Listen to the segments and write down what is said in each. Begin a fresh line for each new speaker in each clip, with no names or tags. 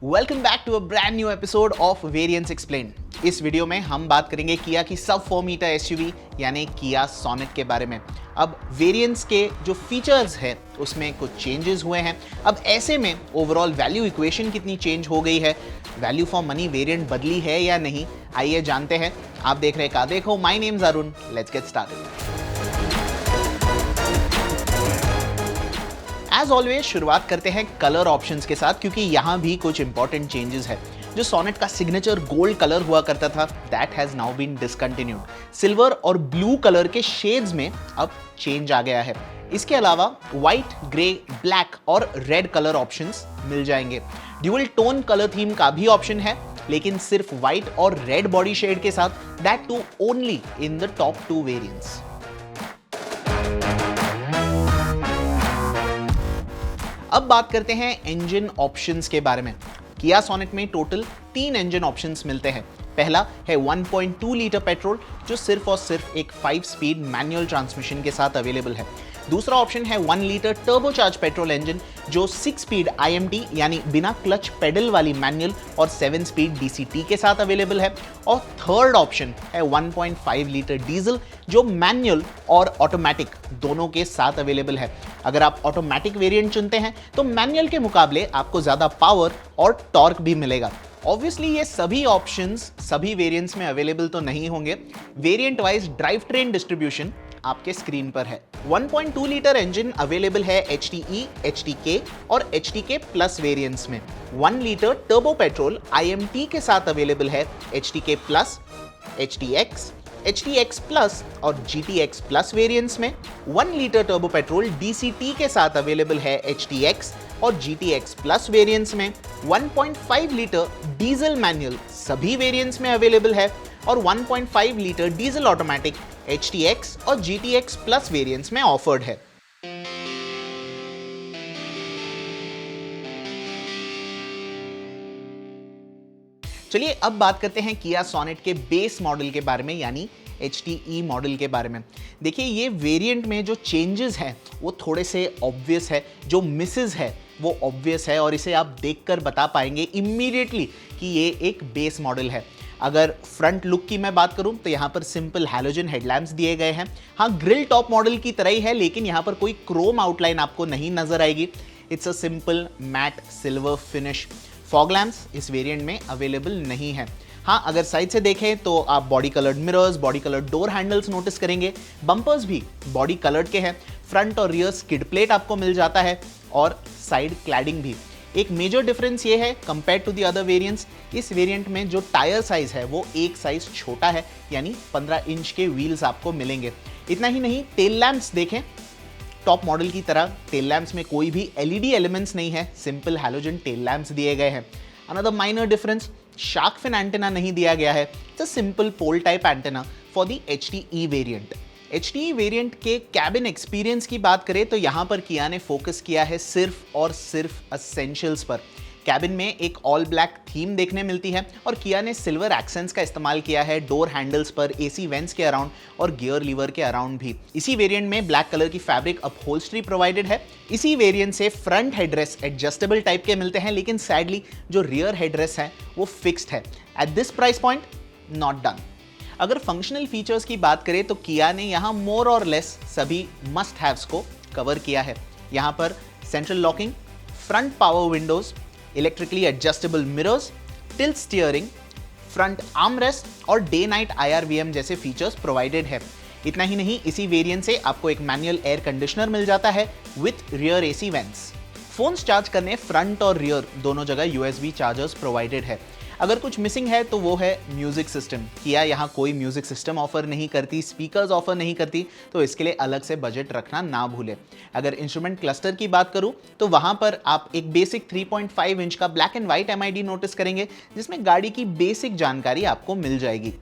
Welcome back to a brand new episode of variants explained. इस video में हम बात करेंगे किया की सब 4 मीटर एसयूवी यानी किया सोनेट के बारे में। अब वेरिएंस के जो फीचर्स है उसमें कुछ चेंजेस हुए हैं। अब ऐसे में ओवरऑल वैल्यू इक्वेशन कितनी चेंज हो गई है, वैल्यू फॉर मनी वेरिएंट बदली है या नहीं, आइए जानते हैं। आप देख रहे का देखो, my name is Arun, let's get started. As always शुरुआत करते हैं कलर ऑप्शंस के साथ, क्योंकि यहां भी कुछ इंपॉर्टेंट चेंजेस है। जो सोनेट का सिग्नेचर गोल्ड कलर हुआ करता था, that has now been discontinued. Silver और ब्लू कलर के शेड्स में अब चेंज आ गया है। इसके अलावा व्हाइट, ग्रे, ब्लैक और रेड कलर ऑप्शंस मिल जाएंगे। ड्यूअल टोन कलर थीम का भी ऑप्शन है, लेकिन सिर्फ व्हाइट और रेड बॉडी शेड के साथ, that too only in the top 2 variants. अब बात करते हैं इंजन ऑप्शंस के बारे में। किया सोनेट में टोटल 3 इंजन ऑप्शंस मिलते हैं। पहला है 1.2 लीटर पेट्रोल, जो सिर्फ और सिर्फ एक 5 स्पीड मैनुअल ट्रांसमिशन के साथ अवेलेबल है। दूसरा ऑप्शन है 1 लीटर टर्बोचार्ज पेट्रोल इंजन, जो 6 स्पीड IMT यानी बिना क्लच पेडल वाली मैनुअल और 7 स्पीड DCT के साथ अवेलेबल है। और थर्ड ऑप्शन है 1.5 लीटर डीजल, जो मैनुअल और ऑटोमेटिक दोनों के साथ अवेलेबल है। अगर आप ऑटोमेटिक वेरिएंट चुनते हैं तो मैनुअल के मुकाबले आपको ज़्यादा पावर और टॉर्क भी मिलेगा। ऑब्वियसली ये सभी ऑप्शंस सभी वेरिएंट्स में अवेलेबल तो नहीं होंगे। Variant wise drive train distribution आपके स्क्रीन पर है। 1.2 लीटर इंजन अवेलेबल है HTE, HTK और HTK प्लस वेरिएंट्स में। 1 लीटर टर्बो पेट्रोल IMT के साथ अवेलेबल है HTK plus, HTX, HTX plus और GTX प्लस वेरिएंट्स में। 1 लीटर टर्बो पेट्रोल DCT के साथ अवेलेबल है HTX और GTX प्लस वेरिएंट्स में। 1.5 लीटर डीजल मैनुअल सभी वेरिएंट्स में अवेलेबल है और 1.5 लीटर डीजल ऑटोमेटिक HTX और GTX प्लस वेरिएंट्स में ऑफर्ड है। चलिए अब बात करते हैं किया सोनेट के बेस मॉडल के बारे में, यानी HTE मॉडल के बारे में। देखिए, ये वेरिएंट में जो चेंजेस हैं वो थोड़े से ऑब्वियस है, जो मिसेस है वो ऑब्वियस है, और इसे आप देखकर बता पाएंगे इमीडिएटली कि ये एक बेस मॉडल है। अगर फ्रंट लुक की मैं बात करूं तो यहाँ पर सिंपल हैलोजन हेडलैम्प्स दिए गए हैं। हाँ, ग्रिल टॉप मॉडल की तरह ही है, लेकिन यहाँ पर कोई क्रोम आउटलाइन आपको नहीं नजर आएगी। It's a simple matte silver finish. Fog lamps इस वेरिएंट में अवेलेबल नहीं है। हाँ, अगर साइड से देखें तो आप body coloured mirrors, body coloured door handles notice करेंगे। बम्पर्स भी बॉडी कलर्ड के हैं। फ्रंट और रियर स्किड प्लेट आपको मिल जाता है और साइड क्लैडिंग भी। एक मेजर डिफरेंस ये है compare to the other variants, इस वेरिएंट में जो टायर साइज है वो एक साइज छोटा है, यानी 15 इंच के व्हील्स आपको मिलेंगे। इतना ही नहीं, टेल लैम्प्स देखें, टॉप मॉडल की तरह टेल लैम्प्स में कोई भी LED एलिमेंट्स नहीं है, सिंपल हैलोजन टेल लैम्प्स दिए गए हैं। Another minor difference, shark fin antenna नहीं दिया गया है। It's a simple pole type antenna for the HTE variant. HTE variant के कैबिन एक्सपीरियंस की बात करें तो यहाँ पर किया ने फोकस किया है सिर्फ और सिर्फ एसेंशियल्स पर। कैबिन में एक ऑल ब्लैक थीम देखने मिलती है और किया ने सिल्वर एक्सेंट्स का इस्तेमाल किया है डोर हैंडल्स पर, AC वेंट्स के अराउंड और गियर लीवर के अराउंड भी। इसी वेरिएंट में ब्लैक कलर की फैब्रिक अपहोल्स्ट्री प्रोवाइडेड है। इसी वेरिएंट से फ्रंट हेडरेस्ट एडजस्टेबल टाइप के मिलते हैं, लेकिन सैडली जो रियर हेडरेस्ट है वो फिक्स्ड है। At this price point, not done. अगर फंक्शनल फीचर्स की बात करें तो किया ने यहाँ मोर और लेस सभी मस्ट हैव्स को कवर किया है। यहाँ पर central locking, front power Windows, electrically adjustable mirrors, tilt steering, front armrest और डे नाइट IRVM जैसे फीचर्स प्रोवाइडेड है। इतना ही नहीं, इसी वेरिएंट से आपको एक मैनुअल एयर कंडीशनर मिल जाता है with rear AC vents. Phones charge करने फ्रंट और रियर दोनों जगह USB चार्जर्स प्रोवाइडेड है। अगर कुछ मिसिंग है तो वो है म्यूजिक सिस्टम। किया यहाँ कोई म्यूजिक सिस्टम ऑफर नहीं करती, स्पीकर्स ऑफर नहीं करती, तो इसके लिए अलग से बजट रखना ना भूले। अगर इंस्ट्रूमेंट क्लस्टर की बात करूँ तो वहाँ पर आप एक बेसिक 3.5 इंच का black and white MID notice करेंगे, जिसमें गाड़ी की बेसिक जानकारी आपको मिल जाएगी।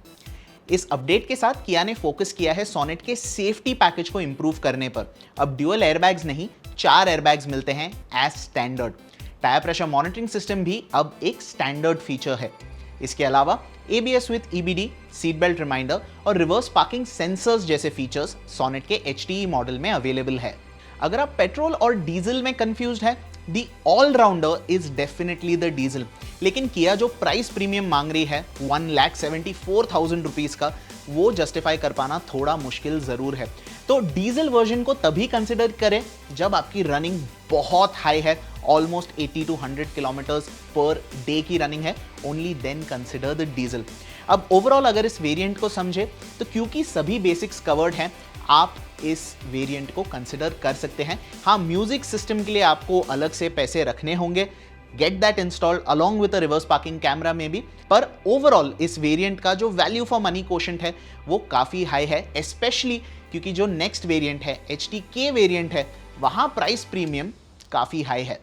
इस अपडेट के साथ किया ने फोकस किया है सोनेट के सेफ्टी पैकेज को इंप्रूव करने पर। अब ड्यूअल एयरबैग्स नहीं, 4 एयरबैग्स मिलते हैं as standard. Tyre pressure monitoring system भी अब एक स्टैंडर्ड फीचर है। इसके अलावा ABS with EBD, seat belt reminder और रिवर्स पार्किंग सेंसर्स जैसे फीचर्स सोनेट के HTE मॉडल में अवेलेबल है। अगर आप पेट्रोल और डीजल में कंफ्यूज्ड है, the all rounder is definitely the diesel, लेकिन किया जो प्राइस प्रीमियम मांग रही है 1,74,000 रुपीज का, वो जस्टिफाई कर पाना थोड़ा मुश्किल जरूर है। तो डीजल वर्जन को तभी कंसिडर करें जब आपकी रनिंग बहुत हाई है, almost 80 to 100 kilometres per day की रनिंग है, only then consider the diesel. अब ओवरऑल अगर इस वेरिएंट को समझे तो क्योंकि सभी बेसिक्स कवर्ड हैं, आप इस वेरिएंट को कंसिडर कर सकते हैं। हाँ, म्यूजिक सिस्टम के लिए आपको अलग से पैसे रखने होंगे, get that installed along with a reverse parking camera में भी, पर ओवरऑल इस वेरिएंट का जो वैल्यू फॉर मनी कोशेंट है वो काफ़ी हाई है, स्पेशली क्योंकि जो नेक्स्ट वेरिएंट है HTK वेरिएंट है, वहाँ प्राइस प्रीमियम काफ़ी हाई है।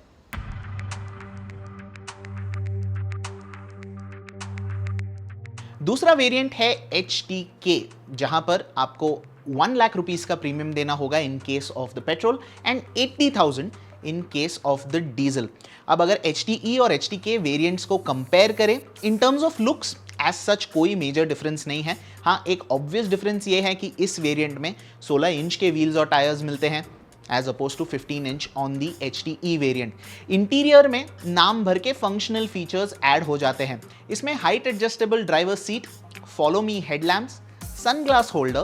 दूसरा वेरिएंट है HTK, जहां पर आपको 1 लाख रुपीस का प्रीमियम देना होगा in case of the petrol and 80,000 in case of the diesel. अब अगर HTE और HTK वेरिएंट्स को कंपेयर करें in terms of looks, as such कोई मेजर डिफरेंस नहीं है। हाँ, एक ऑब्वियस डिफरेंस ये है कि इस वेरिएंट में 16 इंच के व्हील्स और टायर्स मिलते हैं as oppose to 15 inch on the HTE variant. Interior में नाम भर के फंक्शनल फीचर्स ऐड हो जाते हैं। इसमें height adjustable driver seat, follow me headlamps, sunglass holder,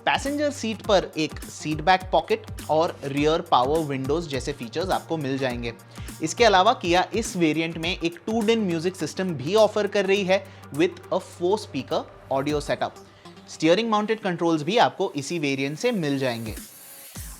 passenger seat पर एक सीट बैक पॉकेट और रियर पावर विंडोज जैसे फीचर्स आपको मिल जाएंगे। इसके अलावा किया इस वेरिएंट में एक 2-DIN म्यूजिक सिस्टम भी ऑफर कर रही है with a 4 speaker audio setup. Steering mounted controls भी आपको इसी वेरिएंट से मिल जाएंगे।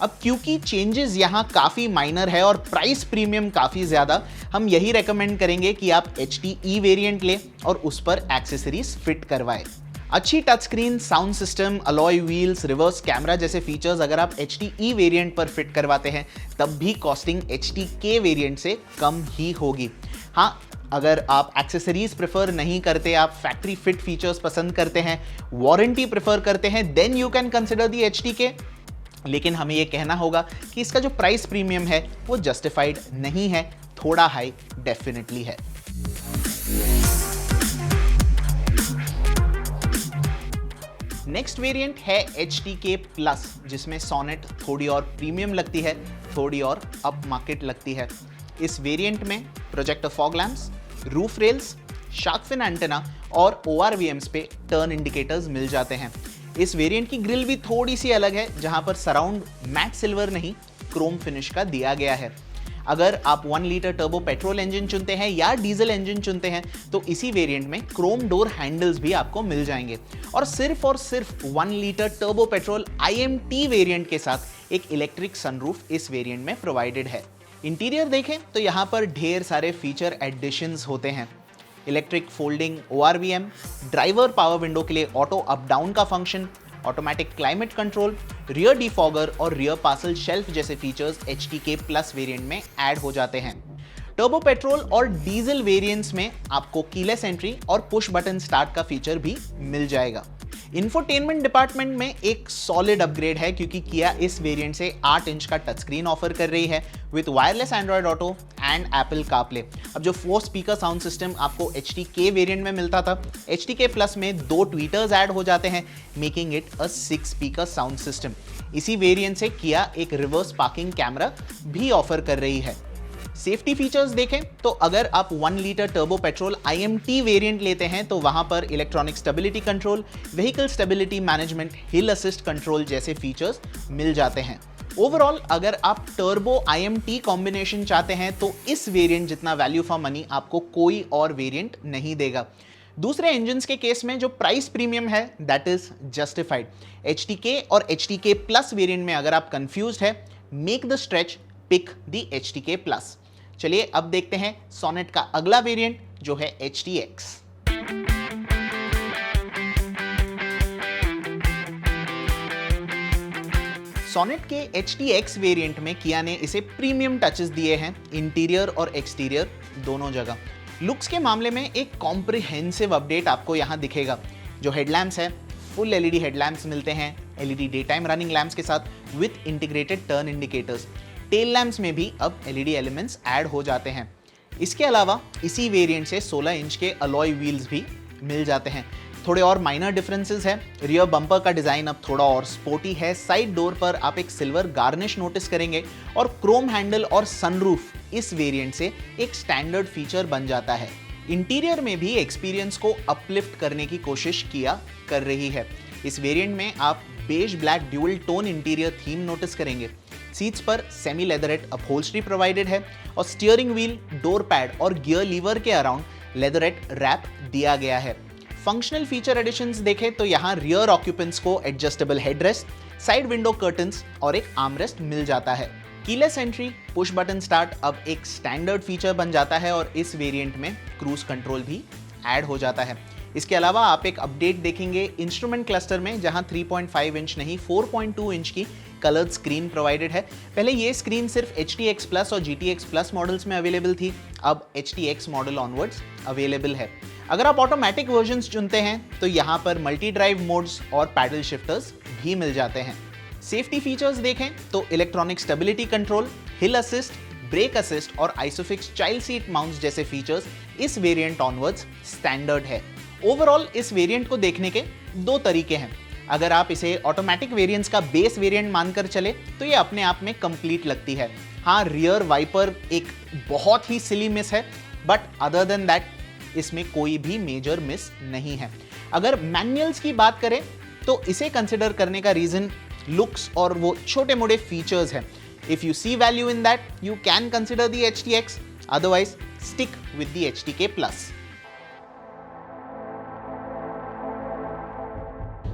अब क्योंकि चेंजेस यहाँ काफ़ी माइनर है और प्राइस प्रीमियम काफ़ी ज़्यादा, हम यही रेकमेंड करेंगे कि आप HTE वेरिएंट लें और उस पर एक्सेसरीज फिट करवाएं। अच्छी touch screen, sound system, alloy wheels, reverse camera जैसे फीचर्स अगर आप HTE वेरिएंट पर फिट करवाते हैं तब भी कॉस्टिंग HTK वेरिएंट से कम ही होगी। हाँ, अगर आप एक्सेसरीज प्रेफर नहीं करते, आप फैक्ट्री फिट फीचर्स पसंद करते हैं, वारंटी प्रेफर करते हैं, then you can consider the HTK। लेकिन हमें यह कहना होगा कि इसका जो प्राइस प्रीमियम है वो जस्टिफाइड नहीं है, थोड़ा हाई डेफिनेटली है। नेक्स्ट वेरिएंट है HTK प्लस, जिसमें सोनेट थोड़ी और प्रीमियम लगती है, थोड़ी और अप मार्केट लगती है। इस वेरिएंट में projector fog lamps, roof rails, shark fin antenna और ORVMs पे टर्न इंडिकेटर्स मिल जाते हैं। इस वेरिएंट की ग्रिल भी थोड़ी सी अलग है, जहां पर सराउंड मैट सिल्वर नहीं क्रोम फिनिश का दिया गया है। अगर आप 1 लीटर टर्बो पेट्रोल इंजन चुनते हैं या डीजल इंजन चुनते हैं तो इसी वेरिएंट में क्रोम डोर हैंडल्स भी आपको मिल जाएंगे। और सिर्फ 1 litre turbo petrol IMT variant के साथ एक इलेक्ट्रिक सनरूफ इस वेरिएंट में प्रोवाइडेड है। इंटीरियर देखें तो यहाँ पर ढेर सारे फीचर एडिशंस होते हैं। Electric folding ORVM, driver power window के लिए ऑटो अप डाउन का function, automatic climate control, rear defogger और रियर पार्सल शेल्फ जैसे फीचर्स HTK प्लस वेरिएंट में ऐड हो जाते हैं। टर्बो पेट्रोल और डीजल वेरिएंट्स में आपको कीलेस एंट्री और पुश बटन स्टार्ट का फीचर भी मिल जाएगा। इंफोटेनमेंट डिपार्टमेंट में एक सॉलिड अपग्रेड है, क्योंकि किया इस वेरिएंट से 8 इंच का टच स्क्रीन ऑफर कर रही है with wireless Android auto and Apple CarPlay. अब जो 4 स्पीकर साउंड सिस्टम आपको HTK वेरिएंट में मिलता था, HTK प्लस में 2 ट्वीटर्स ऐड हो जाते हैं, making it a 6 speaker sound system. इसी वेरिएंट से किया एक रिवर्स पार्किंग कैमरा भी ऑफर कर रही है। सेफ्टी फीचर्स देखें तो अगर आप 1 litre turbo petrol IMT variant लेते हैं तो वहां पर electronic stability control, vehicle stability management, हिल असिस्ट कंट्रोल जैसे फीचर्स मिल जाते हैं। ओवरऑल अगर आप टर्बो IMT कॉम्बिनेशन चाहते हैं तो इस वेरिएंट जितना वैल्यू फॉर मनी आपको कोई और वेरिएंट नहीं देगा। दूसरे इंजन्स के केस में जो प्राइस प्रीमियम है दैट इज जस्टिफाइड। HTK और HTK प्लस वेरिएंट में अगर आप कंफ्यूज्ड है, make the stretch, pick the HTK plus. चलिए अब देखते हैं सोनेट का अगला वेरिएंट जो है HTX। सोनेट के HTX वेरिएंट में किया ने इसे प्रीमियम टचेस दिए हैं, इंटीरियर और एक्सटीरियर दोनों जगह। लुक्स के मामले में एक कॉम्प्रिहेंसिव अपडेट आपको यहां दिखेगा। जो हेडलैम्प्स है, फुल LED हेडलैम्प्स मिलते हैं LED day time running lamps के साथ with integrated turn indicators. Tail lamps में भी अब LED एलिमेंट्स ऐड हो जाते हैं। इसके अलावा इसी वेरिएंट से 16 इंच के अलॉय व्हील्स भी मिल जाते हैं। थोड़े और माइनर डिफरेंसेस हैं। रियर बम्पर का डिज़ाइन अब थोड़ा और स्पोर्टी है। साइड डोर पर आप एक सिल्वर गार्निश नोटिस करेंगे और क्रोम हैंडल और सनरूफ इस वेरिएंट से एक स्टैंडर्ड फीचर बन जाता है। इंटीरियर में भी एक्सपीरियंस को अपलिफ्ट करने की कोशिश किया कर रही है। इस वेरिएंट में आप beige black dual tone interior theme notice करेंगे। सीट्स पर सेमी लेदरेट अपहोल्स्ट्री प्रोवाइडेड है और स्टीयरिंग व्हील, डोर पैड और गियर लीवर के अराउंड लेदरेट रैप दिया गया है। फंक्शनल फीचर एडिशंस देखें तो यहाँ रियर ऑक्यूपेंट्स को adjustable headrest, side window curtains और एक आर्मरेस्ट मिल जाता है। Keyless entry, push button start अब एक स्टैंडर्ड फीचर बन जाता है और इस वेरिएंट में क्रूज कंट्रोल भी ऐड हो जाता है। इसके अलावा आप एक अपडेट देखेंगे इंस्ट्रूमेंट क्लस्टर में, जहां 3.5 इंच नहीं 4.2 इंच की कलर्ड स्क्रीन प्रोवाइडेड है। पहले ये स्क्रीन सिर्फ HTX Plus और GTX Plus मॉडल्स में अवेलेबल थी, अब HTX मॉडल ऑनवर्ड्स अवेलेबल है। अगर आप ऑटोमेटिक वर्जन्स चुनते हैं तो यहाँ पर मल्टी ड्राइव मोड्स और पैडल शिफ्टर्स भी मिल जाते हैं। सेफ्टी फीचर्स देखें तो इलेक्ट्रॉनिक स्टेबिलिटी कंट्रोल, हिल असिस्ट, ब्रेक असिस्ट और आइसोफिक्स चाइल्ड सीट माउंट्स जैसे फीचर्स इस वेरिएंट ऑनवर्ड्स स्टैंडर्ड है। ओवरऑल इस वेरिएंट को देखने के दो तरीके हैं। अगर आप इसे ऑटोमेटिक वेरिएंट्स का बेस वेरिएंट मानकर चले तो ये अपने आप में कंप्लीट लगती है। हाँ, रियर वाइपर एक बहुत ही सिली मिस है, बट अदर देन दैट इसमें कोई भी मेजर मिस नहीं है। अगर मैनुअल्स की बात करें तो इसे कंसिडर करने का रीजन लुक्स और वो छोटे मोटे फीचर्स हैं। If you see value in that you can consider the HTX, otherwise stick with the HTK Plus।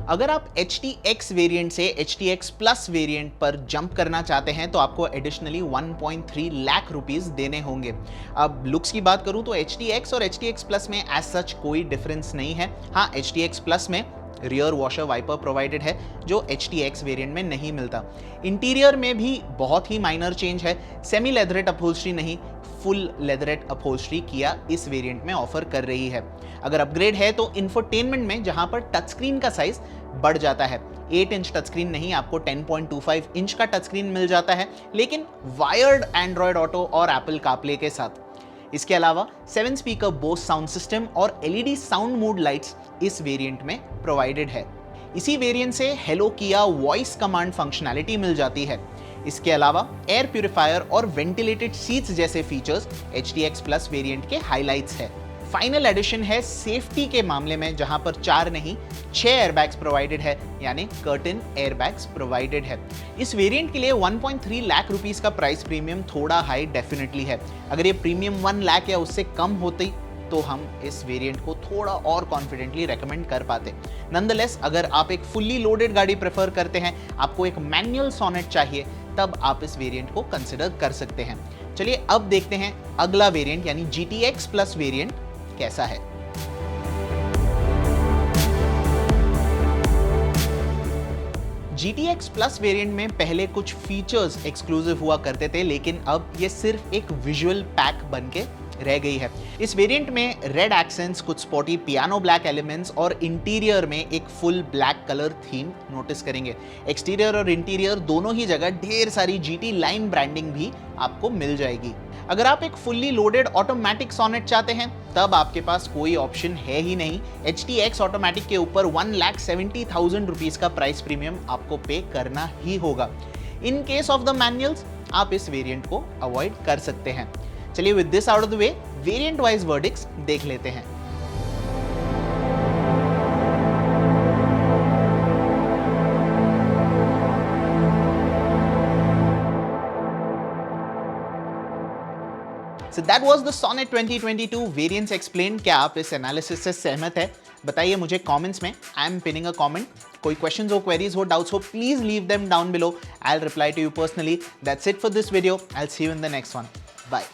अगर आप HTX वेरिएंट से HTX Plus वेरिएंट पर जंप करना चाहते हैं तो आपको एडिशनली 1.3 लाख रुपीस देने होंगे। अब लुक्स की बात करूं तो HTX और HTX Plus में एज सच कोई डिफरेंस नहीं है। हाँ, HTX Plus में रियर वॉशर वाइपर प्रोवाइडेड है जो HTX वेरिएंट में नहीं मिलता। इंटीरियर में भी बहुत ही माइनर चेंज है, सेमी लेदरेट अपहोल्स्ट्री नहीं फुल लेदरेट अपहोल्स्ट्री किया इस वेरिएंट में ऑफर कर रही है। अगर अपग्रेड है तो इंफोटेनमेंट में, जहां पर टच स्क्रीन का साइज बढ़ जाता है, 8 इंच टच स्क्रीन नहीं आपको 10.25 इंच का टच स्क्रीन मिल जाता है, लेकिन वायर्ड एंड्रॉयड ऑटो और एप्पल कारप्ले के साथ। इसके अलावा 7 स्पीकर बोस साउंड सिस्टम और LED साउंड मोड लाइट्स इस वेरिएंट में प्रोवाइडेड है। इसी वेरिएंट से हेलो किया वॉइस कमांड फंक्शनैलिटी मिल जाती है। इसके अलावा एयर प्यूरिफायर और वेंटिलेटेड सीट्स जैसे फीचर्स HTX Plus वेरिएंट के हाइलाइट्स है। फाइनल एडिशन है सेफ्टी के मामले में, जहां पर 4 नहीं 6 एयरबैग्स प्रोवाइडेड है, यानी कर्टन एयरबैग्स प्रोवाइडेड है। इस वेरिएंट के लिए 1.3 लाख रुपीस का प्राइस प्रीमियम थोड़ा हाई डेफिनेटली है। अगर ये प्रीमियम 1 लाख या उससे कम होती तो हम इस वेरिएंट को थोड़ा और कॉन्फिडेंटली रेकमेंड कर पाते। नॉनदलेस अगर आप एक फुल्ली लोडेड गाड़ी प्रेफर करते हैं, आपको एक मैनुअल सोनेट चाहिए, तब आप इस वेरिएंट को कंसिडर कर सकते हैं। चलिए अब देखते हैं अगला वेरिएंट यानी GTX Plus वेरिएंट कैसा है। GTX Plus वेरिएंट में पहले कुछ फीचर्स एक्सक्लूसिव हुआ करते थे, लेकिन अब ये सिर्फ एक विजुअल पैक बनके रह गई है। इस वेरिएंट में रेड एक्सेंट्स, कुछ स्पॉटी पियानो ब्लैक एलिमेंट्स और इंटीरियर में एक full black colour theme notice करेंगे। एक्सटीरियर और इंटीरियर दोनों ही जगह ढेर सारी GT लाइन ब्रांडिंग भी आपको मिल जाएगी। अगर आप एक फुल्ली लोडेड ऑटोमेटिक सोनेट चाहते हैं तब आपके पास कोई ऑप्शन है ही नहीं। HTX ऑटोमेटिक के ऊपर 1,70,000 रुपीस का प्राइस प्रीमियम आपको पे करना ही होगा। In case of the manuals आप इस वेरिएंट को अवॉइड कर सकते हैं। चलिए with this out of the way variant wise verdicts देख लेते हैं। So that was the Sonnet 2022 variants explained। क्या आप इस एनालिसिस से सहमत है? बताइए मुझे कमेंट्स में। I am pinning a comment. कोई क्वेश्चंस हो, क्वेरीज हो, डाउट्स हो, please leave them down below. I will reply to you personally. That's it for this video. I will see you in the next one. Bye.